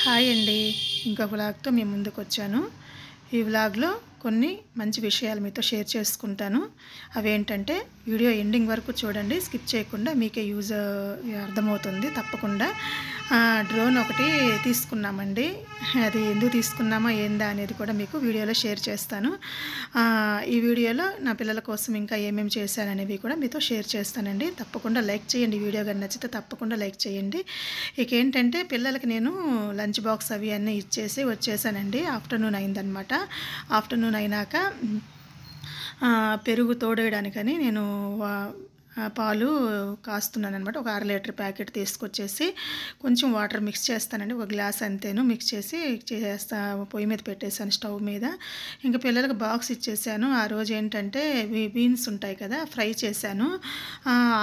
Hi అండి. ఇంకో వ్లాగ్‌తో మీ ముందుకొచ్చాను. ఈ వ్లాగ్‌లో కొన్ని మంచి విషయాలు మీతో షేర్ చేసుకుంటాను. అవేంటంటే వీడియో ఎండింగ్ వరకు చూడండి. స్కిప్ చేయకుండా మీకే అర్థమవుతుంది తప్పకుండా. డ్రోన్ ఒకటి తీసుకున్నామండి. అది ఎందుకు తీసుకున్నామా ఏందా అనేది కూడా మీకు వీడియోలో షేర్ చేస్తాను. ఈ వీడియోలో నా పిల్లల కోసం ఇంకా ఏమేమి చేశాననేవి కూడా మీతో షేర్ చేస్తానండి. తప్పకుండా లైక్ చేయండి. వీడియో గాని నచ్చితే తప్పకుండా లైక్ చేయండి. ఇకేంటంటే పిల్లలకి నేను లంచ్ బాక్స్ అవి అన్నీ ఇచ్చేసి వచ్చేసానండి. ఆఫ్టర్నూన్ అయిందనమాట. ఆఫ్టర్నూన్ అయినాక పెరుగు తోడేయడానికని నేను పాలు కాస్తున్నానమాట. ఒక 1/2 లీటర్ ప్యాకెట్ తీసుకొచ్చేసి కొంచెం వాటర్ మిక్స్ చేస్తానండి. ఒక గ్లాస్ అంతేను మిక్స్ చేసి పొయ్యి మీద పెట్టేసాను స్టవ్ మీద. ఇంకా పిల్లలకు బాక్స్ ఇచ్చేసాను. ఆ రోజు ఏంటంటే బీన్స్ ఉంటాయి కదా, ఫ్రై చేశాను.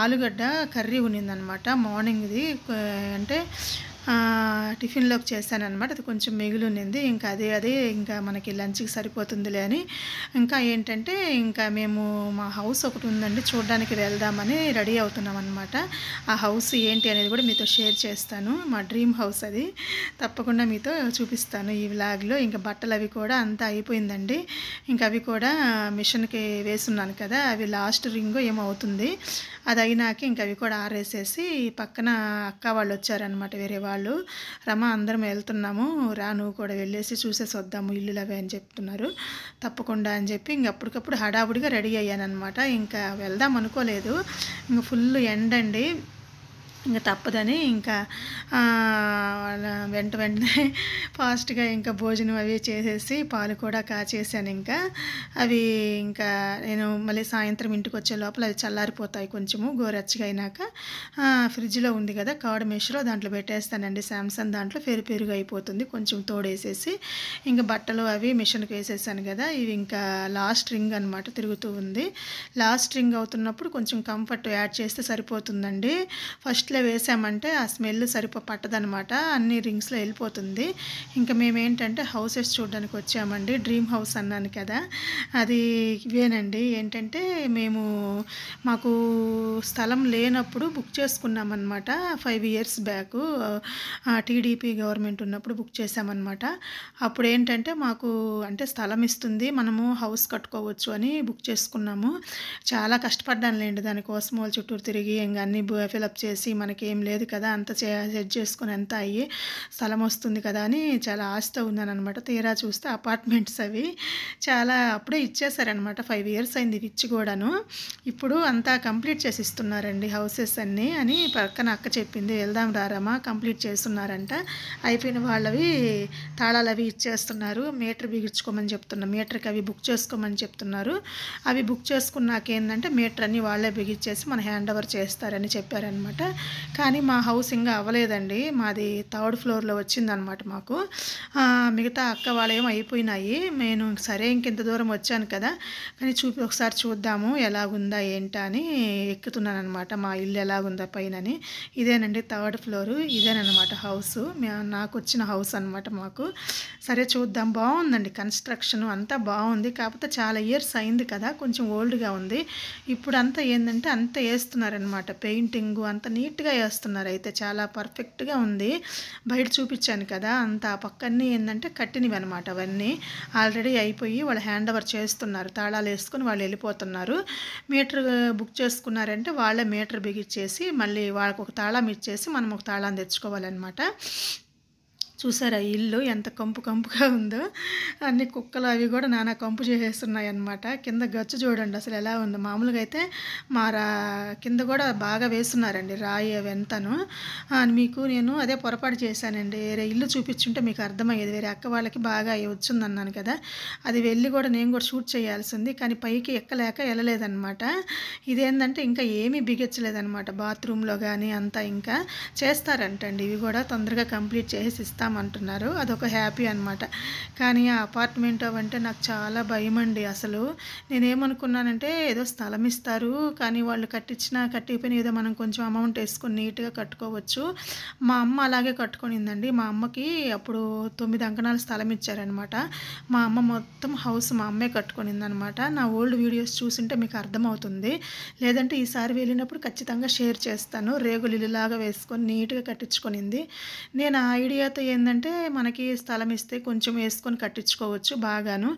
ఆలుగడ్డ కర్రీ ఉన్నిందనమాట మార్నింగ్ది. అంటే టిఫిన్లోకి చేశానమాట. అది కొంచెం మిగిలి ఉన్నింది. ఇంకా అదే ఇంకా మనకి లంచ్కి సరిపోతుందిలే అని ఇంకా ఏంటంటే ఇంకా మేము మా హౌస్ ఒకటి ఉందండి, చూడడానికి వెళ్దామని రెడీ అవుతున్నాం అనమాట. ఆ హౌస్ ఏంటి అనేది కూడా మీతో షేర్ చేస్తాను. మా డ్రీమ్ హౌస్ అది. తప్పకుండా మీతో చూపిస్తాను ఈ వ్లాగ్లో. ఇంకా బట్టలు అవి కూడా అంతా అయిపోయిందండి. ఇంకా అవి కూడా మిషన్కి వేసున్నాను కదా, అవి లాస్ట్ రింగ్ ఏమో అవుతుంది. అది అయినాక ఇంకా అవి కూడా ఆరేసేసి పక్కన అక్క వాళ్ళు వచ్చారనమాట, వేరే వాళ్ళు. రమ అందరం వెళ్తున్నాము, రా నువ్వు కూడా వెళ్ళేసి చూసేసి వద్దాము ఇల్లులు అవి అని చెప్తున్నారు. తప్పకుండా అని చెప్పి ఇంక అప్పటికప్పుడు హడావుడిగా రెడీ అయ్యానమాట. ఇంకా వెళ్దాం అనుకోలేదు. ఇంకా ఫుల్ ఎండండి. ఇంకా తప్పదని ఇంకా వెంటనే ఫాస్ట్గా ఇంకా భోజనం అవి చేసేసి పాలు కూడా కాచేసాను. ఇంకా అవి ఇంకా నేను మళ్ళీ సాయంత్రం ఇంటికి వచ్చే లోపల అవి చల్లారిపోతాయి కొంచెము గోరెచ్చగా అయినాక. ఫ్రిడ్జ్లో ఉంది కదా కర్డ్ మెష్లో, దాంట్లో పెట్టేస్తానండి. శాంసంగ్ దాంట్లో పెరుగు అయిపోతుంది కొంచెం తోడేసేసి. ఇంకా బట్టలు అవి మిషన్కి వేసేసాను కదా. ఇవి ఇంకా లాస్ట్ రింగ్ అనమాట, తిరుగుతూ ఉంది. లాస్ట్ రింగ్ అవుతున్నప్పుడు కొంచెం కంఫర్ట్ యాడ్ చేస్తే సరిపోతుందండి. ఫస్ట్లో వేసామంటే ఆ స్మెల్ పట్టదనమాట, అన్ని రింగ్స్లో వెళ్ళిపోతుంది. ఇంకా మేమేంటంటే హౌసెస్ చూడడానికి వచ్చామండి. డ్రీమ్ హౌస్ అన్నాను కదా, అది ఇవేనండి. ఏంటంటే మాకు స్థలం లేనప్పుడు బుక్ చేసుకున్నామన్నమాట 5 years బ్యాక్. టీడీపీ గవర్నమెంట్ ఉన్నప్పుడు బుక్ చేసామన్నమాట. అప్పుడు ఏంటంటే మాకు అంటే స్థలం ఇస్తుంది, మనము హౌస్ కట్టుకోవచ్చు అని బుక్ చేసుకున్నాము. చాలా కష్టపడ్డానులేండి దానికోసం. వాళ్ళు చుట్టూరు తిరిగి ఇంకా అన్నీ ఫిలప్ చేసి మనకేం లేదు కదా, అంత సెట్ చేసుకుని అంతా అయ్యి స్థలం వస్తుంది కదా అని చాలా ఆశతో ఉన్నానమాట. తీరా చూస్తే అపార్ట్మెంట్స్ అవి చాలా అప్పుడే ఇచ్చేసారనమాట. 5 years అయింది ఇది ఇచ్చి కూడాను. ఇప్పుడు అంతా కంప్లీట్ చేసి ఇస్తున్నారండి హౌసెస్ అన్నీ అని పక్కన అక్క చెప్పింది. వెళ్దాం రారమ్మా, కంప్లీట్ చేస్తున్నారంట. అయిపోయిన వాళ్ళవి తాళాలు అవి ఇచ్చేస్తున్నారు. మీటర్ బిగించుకోమని చెప్తున్నారు, మీటర్కి అవి బుక్ చేసుకోమని చెప్తున్నారు. అవి బుక్ చేసుకున్నాక ఏంటంటే మీటర్ అన్నీ వాళ్ళే బిగించేసి మన హ్యాండ్ ఓవర్ చేస్తారని చెప్పారనమాట. కానీ మా హౌస్ ఇంకా అవ్వలేదండి. మాది 3rd floorలో వచ్చిందనమాట మాకు. మిగతా అక్క వాళ్ళేమో అయిపోయినాయి. నేను సరే ఇంకెంత దూరం వచ్చాను కదా కానీ ఒకసారి చూద్దాము ఎలాగుందా ఏంటా అని ఎక్కుతున్నాను అనమాట. మా ఇల్లు ఎలాగుందా పైనని. ఇదేనండి 3rd floor, ఇదేనమాట హౌస్. నాకు వచ్చిన హౌస్ అనమాట మాకు. సరే చూద్దాం. బాగుందండి కన్స్ట్రక్షన్ అంతా బాగుంది. కాకపోతే చాలా ఇయర్స్ అయింది కదా, కొంచెం ఓల్డ్గా ఉంది. ఇప్పుడు అంతా ఏంటంటే అంతా వేస్తున్నారనమాట, పెయింటింగ్ అంత నీట్గా వేస్తున్నారు. అయితే చాలా పర్ఫెక్ట్గా ఉంది. బయట చూపించాను కదా, అంత ఆ పక్కన్నీ ఏంటంటే కట్టినవి అనమాట. అవన్నీ ఆల్రెడీ అయిపోయి వాళ్ళు హ్యాండ్ ఓవర్ చేస్తున్నారు. తాళాలు వేసుకొని వాళ్ళు వెళ్ళిపోతున్నారు. మీటర్ బుక్ చేసుకున్నారంటే వాళ్ళే మీటర్ బిగిచ్చేసి మళ్ళీ వాళ్ళకి ఒక తాళం ఇచ్చేసి మనం ఒక తాళం తెచ్చుకోవాలన్నమాట. చూసారా ఇల్లు ఎంత కంపుగా ఉందో. అన్ని కుక్కలు అవి కూడా నానా కంపు చేసేస్తున్నాయి అన్నమాట. కింద గచ్చు చూడండి అసలు ఎలా ఉందో. మామూలుగా అయితే కింద కూడా బాగా వేస్తున్నారండి రాయి అవి ఎంతను. మీకు నేను అదే పొరపాటు చేశానండి. వేరే ఇల్లు చూపించుంటే మీకు అర్థమయ్యేది. వేరే అక్క వాళ్ళకి బాగా వచ్చిందన్నాను కదా, అది వెళ్ళి కూడా నేను కూడా షూట్ చేయాల్సింది. కానీ పైకి ఎక్కలేక వెళ్ళలేదన్నమాట. ఇదేంటంటే ఇంకా ఏమీ బిగించలేదన్నమాట. బాత్రూంలో కానీ అంతా ఇంకా చేస్తారంటండి. ఇవి కూడా తొందరగా కంప్లీట్ చేసి ఇస్తామంటున్నారు. అదొక హ్యాపీ అనమాట. కానీ ఆ అపార్ట్మెంట్ అవంటే నాకు చాలా భయం అండి. అసలు నేనేమనుకున్నానంటే ఏదో స్థలం ఇస్తారు కానీ వాళ్ళు కట్టిపోయిన ఏదో మనం కొంచెం అమౌంట్ వేసుకొని నీట్గా కట్టుకోవచ్చు. మా అమ్మ అలాగే కట్టుకొనిందండి. మా అమ్మకి అప్పుడు 9 అంకణాల స్థలం ఇచ్చారనమాట. మా అమ్మ మొత్తం హౌస్ మా అమ్మే కట్టుకొనిందనమాట. నా ఓల్డ్ వీడియోస్ చూసింటే మీకు అర్థమవుతుంది. లేదంటే ఈసారి వెళ్ళినప్పుడు ఖచ్చితంగా షేర్ చేస్తాను. రేగులు ఇల్లులాగా వేసుకొని నీట్గా కట్టించుకొనింది. నేను ఆ ఐడియాతో ఏందంటే మనకి స్థలం ఇస్తే కొంచెం వేసుకొని కట్టించుకోవచ్చు బాగాను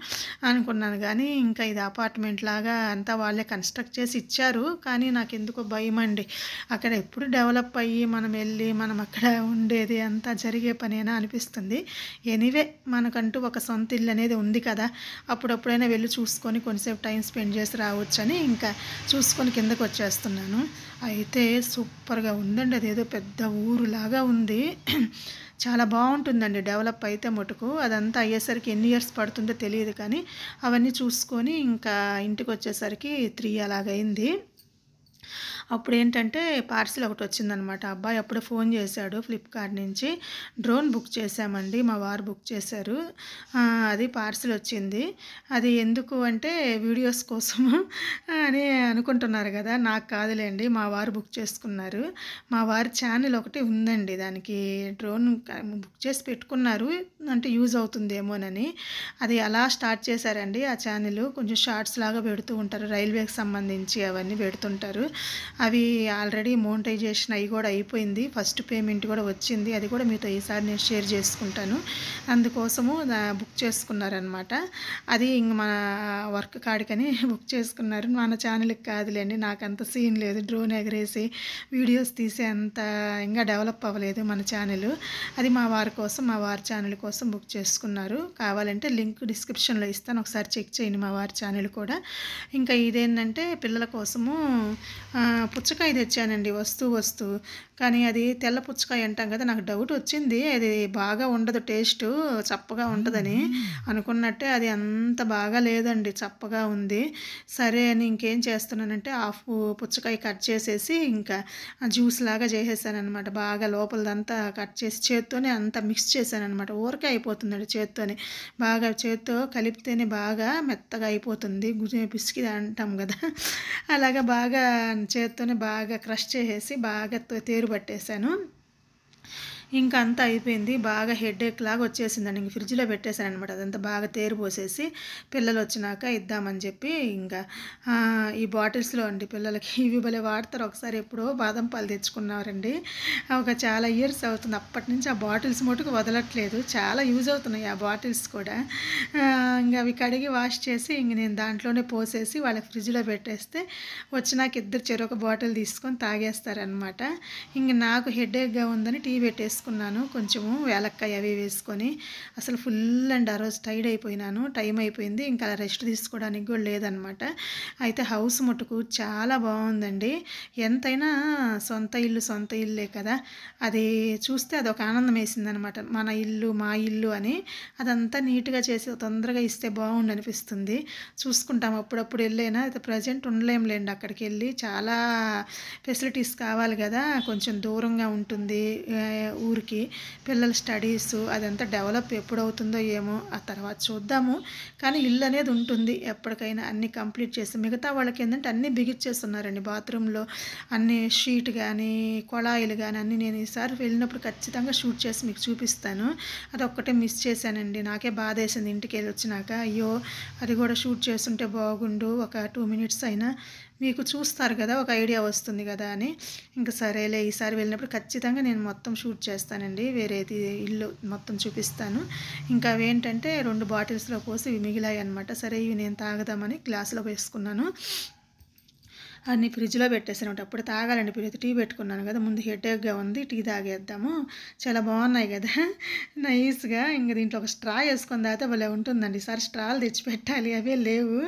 అనుకున్నాను. కానీ ఇంకా ఇది అపార్ట్మెంట్ లాగా అంతా వాళ్ళే కన్స్ట్రక్ట్ చేసి ఇచ్చారు. కానీ నాకెందుకో భయమండి. అక్కడ ఎప్పుడు డెవలప్ అయ్యి మనం వెళ్ళి మనం అక్కడ ఉండేది అంతా జరిగే పనేనా అనిపిస్తుంది. ఎనీవే మనకంటూ ఒక సొంత ఇల్లు అనేది ఉంది కదా, అప్పుడప్పుడైనా వెళ్ళి చూసుకొని కొంచెంసేపు టైం స్పెండ్ చేసి రావచ్చని ఇంకా చూసుకొని కిందకు వచ్చేస్తున్నాను. అయితే సూపర్గా ఉందండి. అదేదో పెద్ద ఊరులాగా ఉంది. చాలా బాగుంటుందండి డెవలప్ అయితే మటుకు. అదంతా అయ్యేసరికి ఎన్ని ఇయర్స్ పడుతుందో తెలియదు, కానీ అవన్నీ చూసుకొని ఇంకా ఇంటికి వచ్చేసరికి 3 అలాగైంది. అప్పుడేంటంటే పార్సిల్ ఒకటి వచ్చిందనమాట. అబ్బాయి అప్పుడే ఫోన్ చేశాడు ఫ్లిప్‌కార్ట్ నుంచి. డ్రోన్ బుక్ చేశామండి. మా వారు బుక్ చేశారు. అది పార్సిల్ వచ్చింది. అది ఎందుకు అంటే వీడియోస్ కోసము అని అనుకుంటున్నారు కదా! నాకు కాదులేండి. మా వారు బుక్ చేసుకున్నారు. మా వారి ఛానెల్ ఒకటి ఉందండి. దానికి డ్రోన్ బుక్ చేసి పెట్టుకున్నారు. అంటే యూజ్ అవుతుందేమోనని. అది అలా స్టార్ట్ చేశారండి ఆ ఛానెల్. కొంచెం షార్ట్స్ లాగా పెడుతూ ఉంటారు. రైల్వేకి సంబంధించి అవన్నీ పెడుతుంటారు. అవి ఆల్రెడీ మోనిటైజేషన్ అవి కూడా అయిపోయింది. ఫస్ట్ పేమెంట్ కూడా వచ్చింది. అది కూడా మీతో ఈసారి నేను షేర్ చేసుకుంటాను. అందుకోసము బుక్ చేసుకున్నారనమాట. అది ఇంక మన వర్క్ కాడికని బుక్ చేసుకున్నారు. మన ఛానల్కి కాదులేండి, నాకు అంత సీన్ లేదు. డ్రోన్ ఎగరేసి వీడియోస్ తీసే అంత ఇంకా డెవలప్ అవ్వలేదు మన ఛానల్. అది మా వారి కోసం, మా వారి ఛానల్ కోసం బుక్ చేసుకున్నారు. కావాలంటే లింక్ డిస్క్రిప్షన్లో ఇస్తాను, ఒకసారి చెక్ చేయండి మా వారి ఛానల్ కూడా. ఇంకా ఇదేంటంటే పిల్లల కోసము పుచ్చకాయ తెచ్చానండి వస్తూ. కానీ అది తెల్ల పుచ్చకాయ అంటాం కదా, నాకు డౌట్ వచ్చింది. అది బాగా ఉండదు, టేస్టు చప్పగా ఉంటుందని అనుకున్నట్టే అది అంత బాగా లేదండి, చప్పగా ఉంది. సరే అని ఇంకేం చేస్తున్నానంటే హాఫ్ పుచ్చకాయ కట్ చేసేసి ఇంకా జ్యూస్ లాగా చేసేసానమాట. బాగా లోపలదంతా కట్ చేసి చేత్తోనే అంతా మిక్స్ చేశానమాట. ఊరకే అయిపోతుందండి చేత్తోనే. బాగా చేత్తో కలిపితేనే బాగా మెత్తగా అయిపోతుంది. పిసికి అంటాం కదా, అలాగా బాగా చేత్తోనే బాగా క్రష్ చేసేసి బాగా తేరు పట్టేశాను. ఇంకా అంతా అయిపోయింది. బాగా హెడేక్ లాగా వచ్చేసిందండి. ఇంక ఫ్రిడ్జ్లో పెట్టేశానమాట. అదంతా బాగా తేరు పోసేసి పిల్లలు వచ్చినాక ఇద్దామని చెప్పి ఇంకా ఈ బాటిల్స్లో అండి పిల్లలకి ఇవి భలే వాడతారు. ఒకసారి ఎప్పుడో బాదం పాలు తెచ్చుకున్నారండి. ఒక చాలా ఇయర్స్ అవుతుంది. అప్పటి నుంచి ఆ బాటిల్స్ మటుకు వదలట్లేదు. చాలా యూజ్ అవుతున్నాయి ఆ బాటిల్స్ కూడా. ఇంకా అవి కడిగి వాష్ చేసి ఇంక నేను దాంట్లోనే పోసేసి వాళ్ళకి ఫ్రిడ్జ్లో పెట్టేస్తే వచ్చినాక ఇద్దరు చెరొక బాటిల్ తీసుకొని తాగేస్తారనమాట. ఇంక నాకు హెడేక్గా ఉందని టీ పెట్టేసుకున్నాను. కొంచెము యాలక్కాయ అవి వేసుకొని అసలు ఫుల్ అండ్ ఆ రోజు టైర్డ్ అయిపోయినాను. టైం అయిపోయింది, ఇంకా రెస్ట్ తీసుకోవడానికి కూడా లేదనమాట. అయితే హౌస్ మటుకు చాలా బాగుందండి. ఎంతైనా సొంత ఇల్లే కదా, అది చూస్తే అదొక ఆనందం వేసిందనమాట. మన ఇల్లు మా ఇల్లు అని అదంతా నీట్గా చేసి తొందరగా ఇస్తే బాగుండు అనిపిస్తుంది. చూసుకుంటాం అప్పుడప్పుడు వెళ్ళైనా. అయితే ప్రజెంట్ ఉండలేంలేండి అక్కడికి వెళ్ళి. చాలా ఫెసిలిటీస్ కావాలి కదా, కొంచెం దూరంగా ఉంటుంది ఊరికి. పిల్లల స్టడీస్ అదంతా డెవలప్ ఎప్పుడవుతుందో ఏమో, ఆ తర్వాత చూద్దాము. కానీ ఇల్లు అనేది ఉంటుంది ఎప్పటికైనా. అన్నీ కంప్లీట్ చేసి మిగతా వాళ్ళకి ఏంటంటే అన్నీ బిగిచ్చేస్తున్నారండి. బాత్రూంలో అన్ని షీట్ కానీ కొళాయిలు కానీ అన్నీ నేను ఈసారి వెళ్ళినప్పుడు ఖచ్చితంగా షూట్ చేసి మీకు చూపిస్తాను. అదొక్కటే మిస్ చేశానండి. నాకే బాధ వేసింది ఇంటికి వెళ్ళి వచ్చినాక. అయ్యో అది కూడా షూట్ చేస్తుంటే బాగుండు, ఒక 2 మినిట్స్ అయినా మీకు చూస్తారు కదా, ఒక ఐడియా వస్తుంది కదా అని. ఇంకా సరేలే ఈసారి వెళ్ళినప్పుడు ఖచ్చితంగా నేను మొత్తం షూట్ చేస్తానండి. వేరేది ఇల్లు మొత్తం చూపిస్తాను. ఇంకా అవి ఏంటంటే 2 బాటిల్స్లో పోసి ఇవి మిగిలాయి అనమాట. సరే ఇవి నేను తాగదామని గ్లాసులో వేసుకున్నాను. అన్నీ ఫ్రిడ్జ్లో పెట్టేసాను. అప్పుడు తాగాలండి. ఇప్పుడు టీ పెట్టుకున్నాను కదా, ముందు హెడేక్గా ఉంది, టీ తాగేద్దాము. చాలా బాగున్నాయి కదా నైస్గా. ఇంక దీంట్లో ఒక స్ట్రా వేసుకొని తాగితే భలే ఉంటుందండి. ఈసారి స్ట్రాలు తెచ్చిపెట్టాలి, అవే లేవు.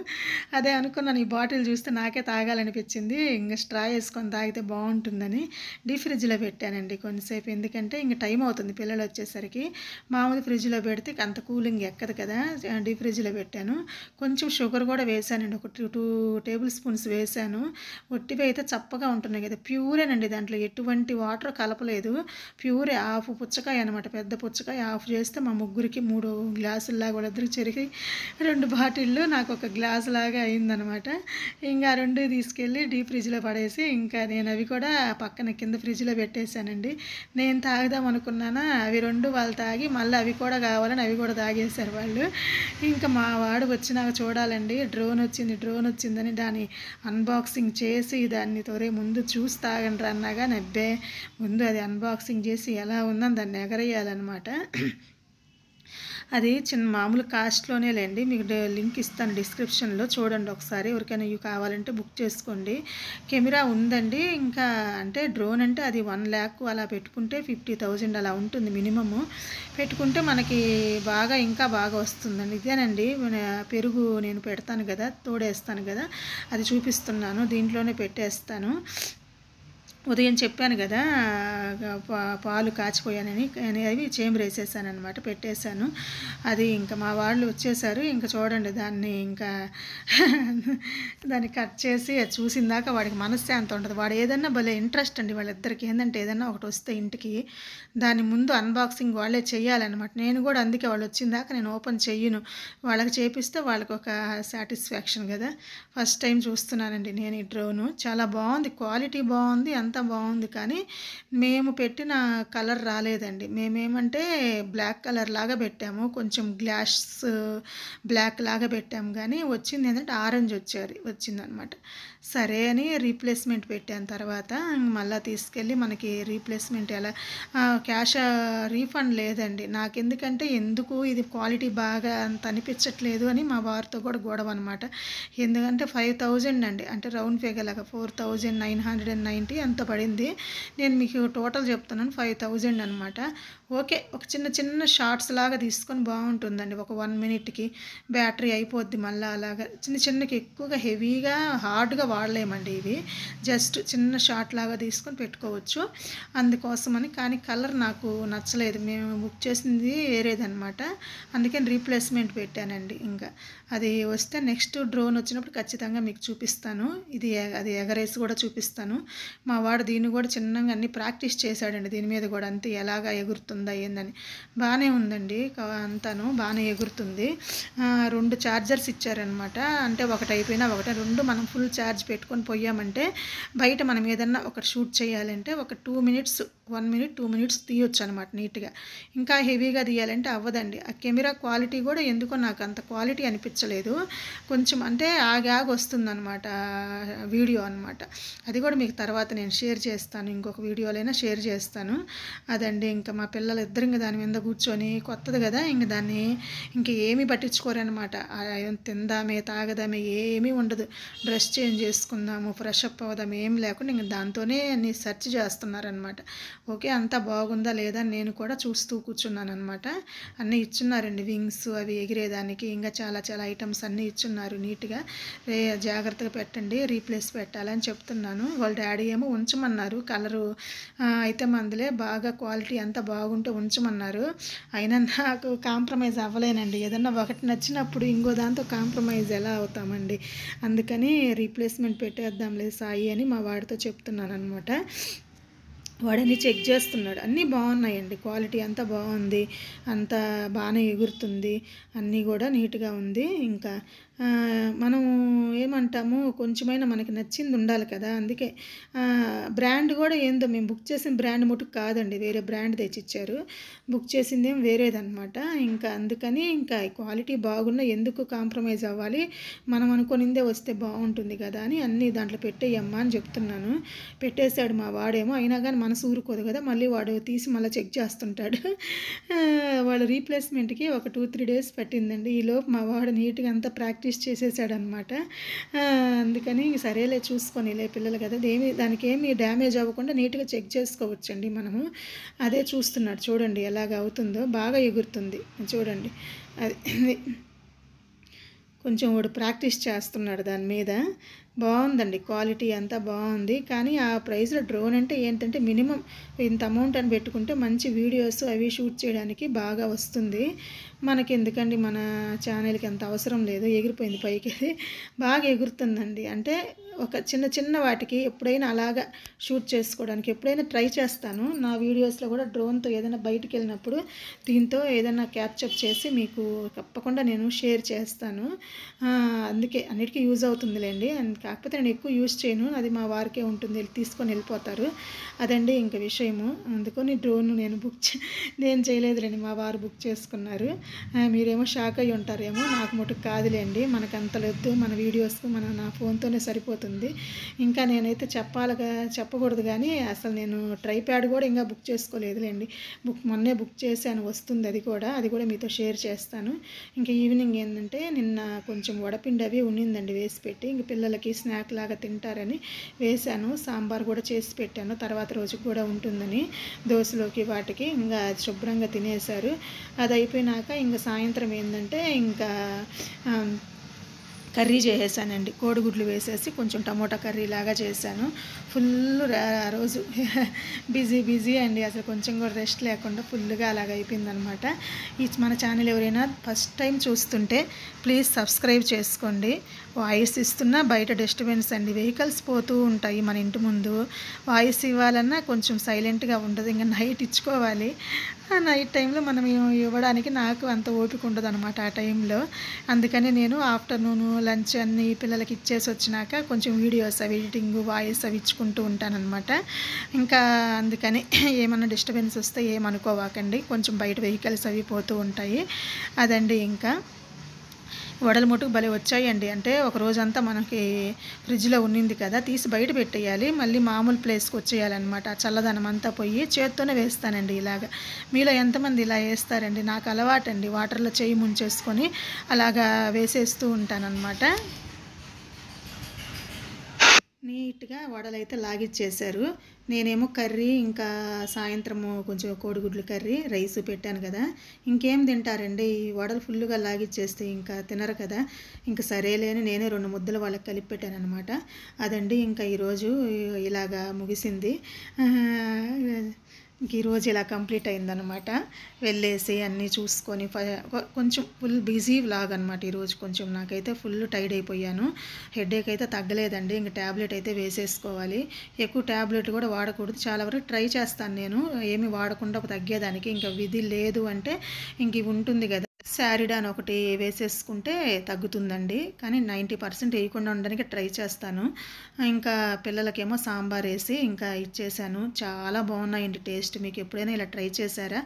అదే అనుకున్నాను, ఈ బాటిల్ చూస్తే నాకే తాగాలనిపించింది. ఇంకా స్ట్రా వేసుకొని తాగితే బాగుంటుందని డీ ఫ్రిడ్జ్లో పెట్టానండి కొంతసేపు. ఎందుకంటే ఇంక టైం అవుతుంది పిల్లలు వచ్చేసరికి. మామూలు ఫ్రిడ్జ్లో పెడితే అంత కూలింగ్ ఎక్కదు కదా, డీ ఫ్రిడ్జ్లో పెట్టాను. కొంచెం షుగర్ కూడా వేసానండి, ఒక 2 టేబుల్ స్పూన్స్ వేసాను. ఒట్టివి అయితే చప్పగా ఉంటున్నాయి కదా, ప్యూరేనండి. దాంట్లో ఎటువంటి వాటర్ కలపలేదు. ప్యూరే. హాఫ్ పుచ్చకాయ అనమాట, పెద్ద పుచ్చకాయ హాఫ్ చేస్తే మా ముగ్గురికి 3 గ్లాసుల్లాగా వాళ్ళిద్దరికి చెరిగి 2 బాటిళ్ళు, నాకు ఒక గ్లాసు లాగా అయిందనమాట. ఇంకా 2 తీసుకెళ్ళి డీప్ ఫ్రిడ్జ్లో పడేసి ఇంకా నేను అవి కూడా పక్కన కింద ఫ్రిడ్జ్లో పెట్టేశానండి. నేను తాగుదాం అనుకున్నానా, అవి 2 వాళ్ళు తాగి మళ్ళీ అవి కూడా కావాలని అవి కూడా తాగేశారు వాళ్ళు. ఇంకా మా వాడు వచ్చినాక చూడాలండి, డ్రోన్ వచ్చిందని దాని అన్బాక్సింగ్ చేసి దాన్ని తొరే ముందు చూసి తాగండి అన్నాగా నబ్బే ముందు అది అన్బాక్సింగ్ చేసి ఎలా ఉందని దాన్ని ఎగరేయాలన్నమాట. అది చిన్న మామూలు కాస్ట్లోనే లేండి. మీకు లింక్ ఇస్తాను డిస్క్రిప్షన్లో, చూడండి ఒకసారి. ఎవరికైనా ఇవి కావాలంటే బుక్ చేసుకోండి. కెమెరా ఉందండి. ఇంకా అంటే డ్రోన్ అంటే అది 1,00,000 అలా పెట్టుకుంటే 50,000 అలా ఉంటుంది మినిమము. పెట్టుకుంటే మనకి ఇంకా బాగా వస్తుందండి. ఇదేనండి పెరుగు నేను పెడతాను కదా, తోడేస్తాను కదా, అది చూపిస్తున్నాను. దీంట్లోనే పెట్టేస్తాను. ఉదయం చెప్పాను కదా పాలు కాచిపోయానని, అవి చేంబర్ వేసేసాను అనమాట, పెట్టేశాను. అది ఇంకా మా వాళ్ళు వచ్చేసారు. ఇంకా చూడండి దాన్ని ఇంకా దాన్ని కట్ చేసి అది చూసిన దాకా వాడికి మనశ్శాంతి ఉంటుంది. వాడు ఏదన్నా భలే ఇంట్రెస్ట్ అండి వాళ్ళిద్దరికి. ఏంటంటే ఏదన్నా ఒకటి వస్తే ఇంటికి దాని ముందు అన్బాక్సింగ్ వాళ్ళే చేయాలన్నమాట. నేను కూడా అందుకే వాళ్ళు వచ్చిన దాకా నేను ఓపెన్ చెయ్యను. వాళ్ళకి చేపిస్తే వాళ్ళకి ఒక సాటిస్ఫాక్షన్ కదా. ఫస్ట్ టైం చూస్తున్నానండి నేను ఈ డ్రోను. చాలా బాగుంది, క్వాలిటీ బాగుంది, అంతా బాగుంది. కానీ మేము పెట్టిన కలర్ రాలేదండి. మేమేమంటే బ్లాక్ కలర్ లాగా పెట్టాము, కొంచెం గ్లాస్ బ్లాక్ లాగా పెట్టాము. కానీ వచ్చింది ఏంటంటే ఆరెంజ్ వచ్చిందనమాట. సరే అని రీప్లేస్మెంట్ పెట్టాను. తర్వాత మళ్ళీ తీసుకెళ్ళి మనకి రీప్లేస్మెంట్ ఎలా క్యాష్ రీఫండ్ లేదండి నాకు. ఎందుకు ఇది క్వాలిటీ బాగా అంత అనిపించట్లేదు అని మా వారితో కూడా గొడవ అనమాట. ఎందుకంటే 5,000 అండి, అంటే రౌండ్ ఫిగర్ లాగా 4,990 అంత పడింది. నేను మీకు టోటల్ చెప్తున్నాను 5,000 అనమాట. ఓకే, ఒక చిన్న షార్ట్స్ లాగా తీసుకొని బాగుంటుందండి. ఒక 1 మినిట్కి బ్యాటరీ అయిపోద్ది. మళ్ళీ అలాగా చిన్నకి ఎక్కువగా హెవీగా హార్డ్గా వాడలేమండి ఇవి. జస్ట్ చిన్న షార్ట్ లాగా తీసుకొని పెట్టుకోవచ్చు అందుకోసమని. కానీ కలర్ నాకు నచ్చలేదు. మేము బుక్ చేసింది వేరేదనమాట, అందుకని రీప్లేస్మెంట్ పెట్టానండి. ఇంకా అది వస్తే నెక్స్ట్ డ్రోన్ వచ్చినప్పుడు ఖచ్చితంగా మీకు చూపిస్తాను. అది ఎగరేసి కూడా చూపిస్తాను. మా వాడు దీన్ని కూడా చిన్నగా అన్ని ప్రాక్టీస్ చేశాడండి. దీని మీద కూడా అంతే ఎలాగా ఎగురుతుందా ఏందని. బాగానే ఉందండి, అంతాను బాగానే ఎగురుతుంది. 2 ఛార్జర్స్ ఇచ్చారనమాట. అంటే ఒకటి అయిపోయినా ఒకటి, 2 మనం ఫుల్ ఛార్జ్ పెట్టుకొని పోయామంటే బయట మనం ఏదన్నా ఒకటి షూట్ చేయాలంటే ఒక 2 మినిట్స్ 1 మినిట్ 2 మినిట్స్ తీయొచ్చు అనమాట నీట్గా. ఇంకా హెవీగా తీయాలంటే అవ్వదండి. ఆ కెమెరా క్వాలిటీ కూడా ఎందుకో నాకు అంత క్వాలిటీ అనిపించలేదు. కొంచెం అంటే ఆగి వస్తుందన్నమాట వీడియో అనమాట. అది కూడా మీకు తర్వాత నేను షేర్ చేస్తాను, ఇంకొక వీడియోలైనా షేర్ చేస్తాను. అదండి ఇంకా మా పిల్లలు ఇద్దరు ఇంకా దాని మీద కూర్చొని, కొత్తది కదా ఇంక దాన్ని ఏమీ పట్టించుకోరనమాట. తిందామే తాగదామే ఏమీ ఉండదు. డ్రెస్ చేంజ్ చేసుకుందాము, ఫ్రెష్ అప్ అవుదాము ఏం లేకుండా ఇంక దాంతోనే అన్ని సెర్చ్ చేస్తున్నారనమాట. ఓకే, అంతా బాగుందా లేదా నేను కూడా చూస్తూ కూర్చున్నాను అనమాట. అన్నీ ఇచ్చున్నారండి, వింగ్స్ అవి ఎగిరేదానికి ఇంకా చాలా ఐటమ్స్ అన్నీ ఇచ్చున్నారు నీట్గా. జాగ్రత్తగా పెట్టండి, రీప్లేస్ పెట్టాలని చెప్తున్నాను. వాళ్ళ డాడీ ఏమో ఉంచమన్నారు కలరు అయితే మందులే బాగా క్వాలిటీ అంతా బాగుంటే ఉంచమన్నారు. అయినా నాకు కాంప్రమైజ్ అవ్వలేనండి. ఏదన్నా ఒకటి నచ్చినప్పుడు ఇంకో దాంతో కాంప్రమైజ్ ఎలా అవుతామండి. అందుకని రీప్లేస్మెంట్ పెట్టేద్దాంలే సాయి అని మా వాడితో చెప్తున్నాను అనమాట. వాడని చెక్ చేస్తున్నాడు. అన్నీ బాగున్నాయండి, క్వాలిటీ అంతా బాగుంది, అంతా బాగానే ఎగురుతుంది, అన్నీ కూడా నీట్గా ఉంది. ఇంకా మనం ఏమంటాము, కొంచెమైనా మనకి నచ్చింది ఉండాలి కదా. అందుకే బ్రాండ్ కూడా ఏందో మేము బుక్ చేసిన బ్రాండ్ మటుకు కాదండి, వేరే బ్రాండ్ తెచ్చిచ్చారు. బుక్ చేసిందేం వేరేదనమాట. ఇంకా అందుకని ఇంకా క్వాలిటీ బాగున్నా ఎందుకు కాంప్రమైజ్ అవ్వాలి, మనం అనుకునిందే వస్తే బాగుంటుంది కదా అని అన్నీ దాంట్లో పెట్టేయమ్మా అని చెప్తున్నాను. పెట్టేశాడు మా వాడేమో. అయినా కానీ మనసు ఊరుకోదు కదా, మళ్ళీ వాడు తీసి మళ్ళీ చెక్ చేస్తుంటాడు. వాడు రీప్లేస్మెంట్కి ఒక 2-3 డేస్ పట్టిందండి. ఈలోపు మా వాడు నీట్గా అంతా ప్రాక్టీస్ చేసేసాడనమాట. అందుకని సరేలే చూసుకొనిలే పిల్లలు కదా, దానికి ఏమి డ్యామేజ్ అవ్వకుండా నీట్గా చెక్ చేసుకోవచ్చండి మనము. అదే చూస్తున్నాడు, చూడండి ఎలాగ అవుతుందో. బాగా ఎగురుతుంది చూడండి. అది కొంచెం వాడు ప్రాక్టీస్ చేస్తున్నాడు దాని మీద. బాగుందండి, క్వాలిటీ అంతా బాగుంది. కానీ ఆ ప్రైస్లో డ్రోన్ అంటే ఏంటంటే మినిమం ఇంత అమౌంట్ అని పెట్టుకుంటే మంచి వీడియోస్ అవి షూట్ చేయడానికి బాగా వస్తుంది. మనకి ఎందుకండి, మన ఛానల్కి అంత అవసరం లేదు. ఎగిరిపోయింది పైకి, బాగా ఎగురుతుందండి. అంటే ఒక చిన్న వాటికి ఎప్పుడైనా అలాగా షూట్ చేసుకోవడానికి ఎప్పుడైనా ట్రై చేస్తాను. నా వీడియోస్లో కూడా డ్రోన్తో ఏదైనా బయటికి వెళ్ళినప్పుడు దీంతో ఏదైనా క్యాప్చర్ చేసి మీకు తప్పకుండా నేను షేర్ చేస్తాను. అందుకే అన్నిటికీ యూజ్ అవుతుందిలేండి. కాకపోతే నేను ఎక్కువ యూజ్ చేయను, అది మా వారికే ఉంటుంది, తీసుకొని వెళ్ళిపోతారు. అదండి ఇంక విషయము. అందుకని డ్రోన్ నేను చేయలేదులేండి, మా వారు బుక్ చేసుకున్నారు. మీరేమో షాక్ అయ్యి ఉంటారేమో, నాకు మటుకు కాదులేండి. మనకు అంత వద్దు, మన వీడియోస్కు నా ఫోన్తోనే సరిపోతుంది అయిపోతుంది. ఇంకా నేనైతే చెప్పకూడదు కానీ అసలు నేను ట్రైప్యాడ్ కూడా ఇంకా బుక్ చేసుకోలేదులేండి. మొన్నే బుక్ చేశాను, వస్తుంది అది కూడా మీతో షేర్ చేస్తాను. ఇంకా ఈవినింగ్ ఏంటంటే నిన్న కొంచెం వడపిండి అవి ఉన్నిందండి వేసి పెట్టి, ఇంక పిల్లలకి స్నాక్ లాగా తింటారని వేశాను. సాంబార్ కూడా చేసి పెట్టాను, తర్వాత రోజుకి కూడా ఉంటుందని దోశలోకి వాటికి. ఇంకా శుభ్రంగా తినేశారు. అది అయిపోయినాక ఇంకా సాయంత్రం ఏంటంటే ఇంకా కర్రీ చేసేసానండి. కోడిగుడ్లు వేసేసి కొంచెం టమోటా కర్రీ లాగా చేశాను. ఫుల్ ఆ రోజు బిజీ అండి, అసలు కొంచెం కూడా రెస్ట్ లేకుండా ఫుల్గా అలాగ అయిపోయిందనమాట. మన ఛానల్ ఎవరైనా ఫస్ట్ టైం చూస్తుంటే ప్లీజ్ సబ్స్క్రైబ్ చేసుకోండి. వాయిస్ ఇస్తున్నా బయట డిస్టర్బెన్స్ అండి, వెహికల్స్ పోతూ ఉంటాయి మన ఇంటి ముందు. వాయిస్ ఇవ్వాలన్నా కొంచెం సైలెంట్గా ఉండదు, ఇంకా నైట్ ఇచ్చుకోవాలి. ఆ నైట్ టైంలో మనం ఇవ్వడానికి నాకు అంత ఓపిక ఉండదు అనమాట ఆ టైంలో. అందుకని నేను ఆఫ్టర్నూను లంచ్ అన్నీ పిల్లలకి ఇచ్చేసి వచ్చినాక కొంచెం వీడియోస్ అవి ఎడిటింగ్ వాయిస్ అవి ఇచ్చుకుంటూ ఉంటానన్నమాట. ఇంకా అందుకని ఏమన్నా డిస్టర్బెన్స్ వస్తే ఏమనుకోవాకండి, కొంచెం బయట వెహికల్స్ అవి పోతూ ఉంటాయి. అదండి. ఇంకా వడలు మటుకు భలే వచ్చాయండి. అంటే ఒక రోజంతా మనకి ఫ్రిడ్జ్లో ఉన్నింది కదా, తీసి బయట పెట్టేయాలి, మళ్ళీ మామూలు ప్లేస్కి వచ్చేయాలన్నమాట. చల్లదనం అంతా పోయి చేత్తోనే వేస్తానండి ఇలాగ. మీలో ఎంతమంది ఇలా వేస్తారండి? నాకు అలవాటండి, వాటర్లో చేయి ముంచేసుకొని అలాగా వేసేస్తూ ఉంటానన్నమాట. నీట్గా వడలు అయితే లాగిచ్చేశారు. నేనేమో కర్రీ, ఇంకా సాయంత్రము కొంచెం కోడిగుడ్లు కర్రీ రైస్ పెట్టాను కదా, ఇంకేం తింటారండి, ఈ వడలు ఫుల్గా లాగిచ్చేస్తే ఇంకా తినరు కదా. ఇంకా సరేలే అని నేనే 2 ముద్దలు వాళ్ళకి కలిపి పెట్టాను అనమాట. అదండి. ఇంకా ఈరోజు ఇలాగా ముగిసింది. ఇంక ఈరోజు ఇలా కంప్లీట్ అయిందనమాట. వెళ్ళేసి అన్నీ చూసుకొని కొంచెం ఫుల్ బిజీ వ్లాగ్ అనమాట ఈరోజు. కొంచెం నాకైతే ఫుల్ టైర్డ్ అయిపోయాను. హెడేక్ అయితే తగ్గలేదండి. ఇంక ట్యాబ్లెట్ అయితే వేసేసుకోవాలి. ఎక్కువ ట్యాబ్లెట్ కూడా వాడకూడదు, చాలా వరకు ట్రై చేస్తాను నేను ఏమి వాడకుండా తగ్గేదానికి. ఇంకా విధి లేదు అంటే ఇంక ఇవి ఉంటుంది కదా శారీడాన్ ఒకటి వేసేసుకుంటే తగ్గుతుందండి, కానీ 90% వేయకుండా ఉండడానికి ట్రై చేస్తాను. ఇంకా పిల్లలకేమో సాంబార్ వేసి ఇంకా ఇచ్చేసాను. చాలా బాగున్నాయండి టేస్ట్. మీకు ఎప్పుడైనా ఇలా ట్రై చేశారా?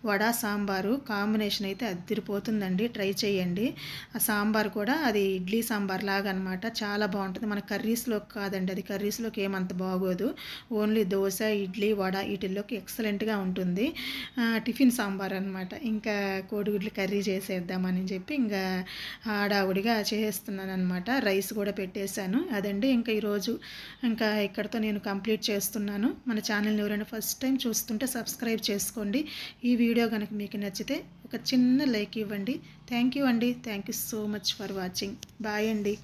వడ సాంబారు కాంబినేషన్ అయితే అదిరిపోతుందండి, ట్రై చేయండి. ఆ సాంబార్ కూడా అది ఇడ్లీ సాంబార్ లాగా అనమాట, చాలా బాగుంటుంది. మన కర్రీస్లోకి కాదండి, అది కర్రీస్లోకి ఏమంత బాగోదు. ఓన్లీ దోశ, ఇడ్లీ, వడ వీటిల్లోకి ఎక్సలెంట్గా ఉంటుంది. టిఫిన్ సాంబార్ అనమాట. ఇంకా కోడిగుడ్లు కర్రీ చేసేద్దామని చెప్పి ఇంకా హడావుడిగా చేస్తున్నాను అనమాట. రైస్ కూడా పెట్టేశాను. అదండి. ఇంకా ఈరోజు ఇంకా ఇక్కడితో నేను కంప్లీట్ చేస్తున్నాను. మన ఛానల్ని ఎవరైనా ఫస్ట్ టైం చూస్తుంటే సబ్స్క్రైబ్ చేసుకోండి. ఈ వీడియో కనుక మీకు నచ్చితే ఒక చిన్న లైక్ ఇవ్వండి. థ్యాంక్ యూ అండి. Thank you so much for watching. Bye అండి.